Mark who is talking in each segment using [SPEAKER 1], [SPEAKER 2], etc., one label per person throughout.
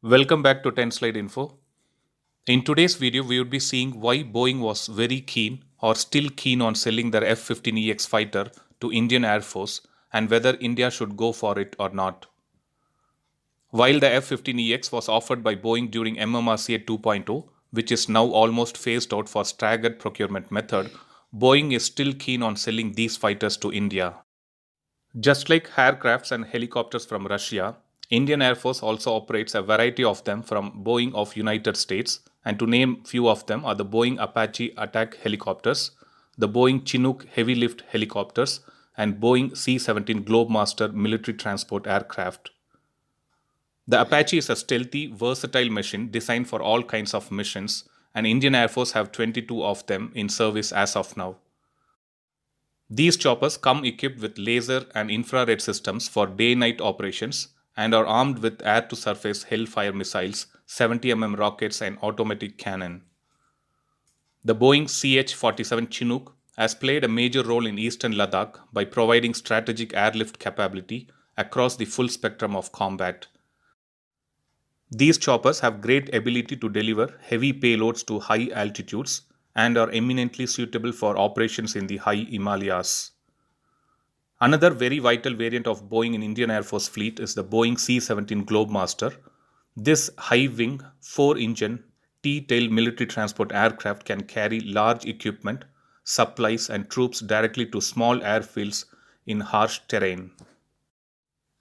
[SPEAKER 1] Welcome back to 10 Slide Info. In today's video, we would be seeing why Boeing was very keen or still keen on selling their F-15EX fighter to Indian Air Force and whether India should go for it or not. While the F-15EX was offered by Boeing during MMRCA 2.0, which is now almost phased out for staggered procurement method, Boeing is still keen on selling these fighters to India. Just like aircrafts and helicopters from Russia, Indian Air Force also operates a variety of them from Boeing of United States, and to name few of them are the Boeing Apache attack helicopters, the Boeing Chinook heavy lift helicopters, and Boeing C-17 Globemaster military transport aircraft. The Apache is a stealthy, versatile machine designed for all kinds of missions, and Indian Air Force have 22 of them in service as of now. These choppers come equipped with laser and infrared systems for day-night operations and are armed with air-to-surface Hellfire missiles, 70 rockets and automatic cannon. The Boeing CH-47 Chinook has played a major role in eastern Ladakh by providing strategic airlift capability across the full spectrum of combat. These choppers have great ability to deliver heavy payloads to high altitudes and are eminently suitable for operations in the high Himalayas. Another very vital variant of Boeing in Indian Air Force fleet is the Boeing C-17 Globemaster. This high-wing, four-engine, T-tail military transport aircraft can carry large equipment, supplies, and troops directly to small airfields in harsh terrain.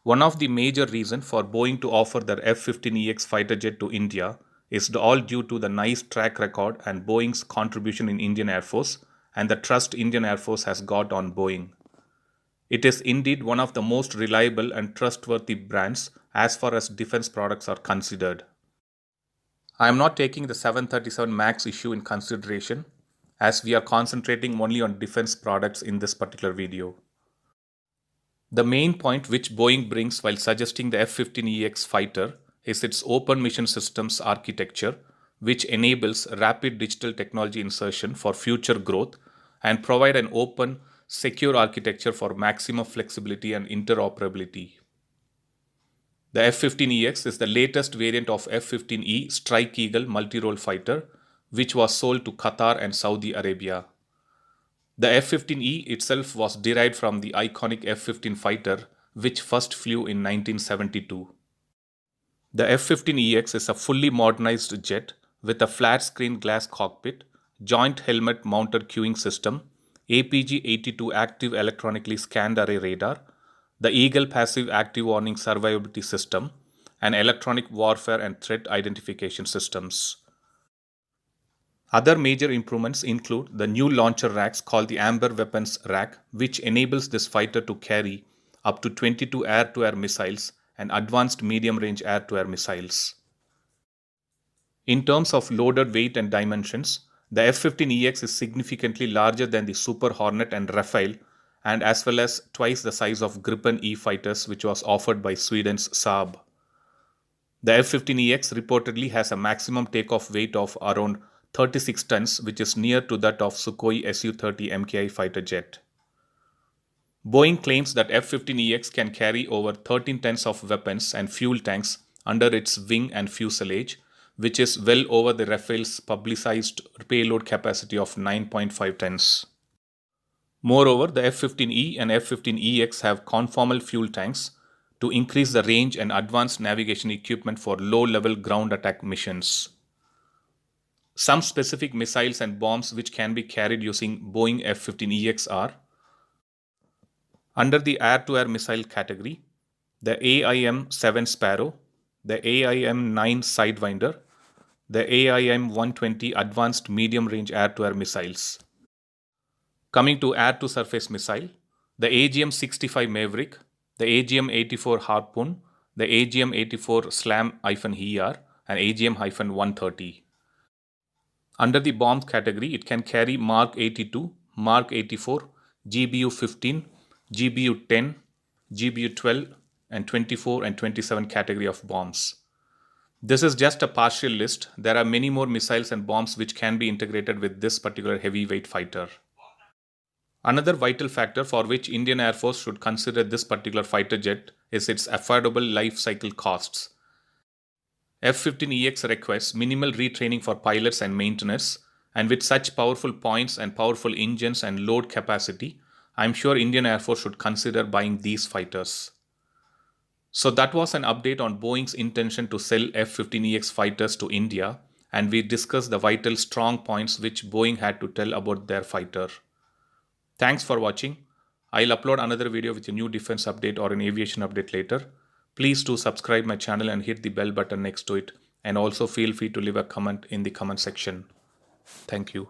[SPEAKER 1] One of the major reasons for Boeing to offer their F-15EX fighter jet to India is all due to the nice track record and Boeing's contribution in Indian Air Force and the trust Indian Air Force has got on Boeing. It is indeed one of the most reliable and trustworthy brands as far as defense products are considered. I am not taking the 737 MAX issue in consideration as we are concentrating only on defense products in this particular video. The main point which Boeing brings while suggesting the F-15EX fighter is its open mission systems architecture, which enables rapid digital technology insertion for future growth and provide an open, secure architecture for maximum flexibility and interoperability. The F-15EX is the latest variant of F-15E Strike Eagle multi-role fighter, which was sold to Qatar and Saudi Arabia. The F-15E itself was derived from the iconic F-15 fighter, which first flew in 1972. The F-15EX is a fully modernized jet with a flat-screen glass cockpit, joint helmet-mounted cueing system, APG-82 active electronically scanned array radar, the Eagle passive active warning survivability system, and electronic warfare and threat identification systems. Other major improvements include the new launcher racks called the Amber Weapons Rack, which enables this fighter to carry up to 22 air-to-air missiles and advanced medium-range air-to-air missiles. In terms of loaded weight and dimensions, the F-15EX is significantly larger than the Super Hornet and Rafale, and as well as twice the size of Gripen E fighters, which was offered by Sweden's Saab. The F-15EX reportedly has a maximum takeoff weight of around 36 tons, which is near to that of Sukhoi Su-30 MKI fighter jet. Boeing claims that F-15EX can carry over 13 tons of weapons and fuel tanks under its wing and fuselage, which is well over the Rafale's publicized payload capacity of 9.5 tons. Moreover, the F-15E and F-15EX have conformal fuel tanks to increase the range and advanced navigation equipment for low-level ground attack missions. Some specific missiles and bombs which can be carried using Boeing F-15EX are: under the air-to-air missile category, the AIM-7 Sparrow, the AIM-9 Sidewinder, the AIM-120 Advanced Medium-Range Air-to-Air Missiles. Coming to air-to-surface missile, the AGM-65 Maverick, the AGM-84 Harpoon, the AGM-84 SLAM-ER, and AGM-130. Under the bomb category, it can carry Mark 82, Mark 84, GBU 15, GBU 10, GBU 12, and 24 and 27 category of bombs. This is just a partial list. There are many more missiles and bombs which can be integrated with this particular heavyweight fighter. Another vital factor for which Indian Air Force should consider this particular fighter jet is its affordable life cycle costs. F-15EX requests minimal retraining for pilots and maintainers, and with such powerful points and powerful engines and load capacity, I'm sure Indian Air Force should consider buying these fighters. So that was an update on Boeing's intention to sell F-15EX fighters to India, and we discussed the vital strong points which Boeing had to tell about their fighter. Thanks for watching. I'll upload another video with a new defense update or an aviation update later. Please do subscribe my channel and hit the bell button next to it, and also feel free to leave a comment in the comment section. Thank you.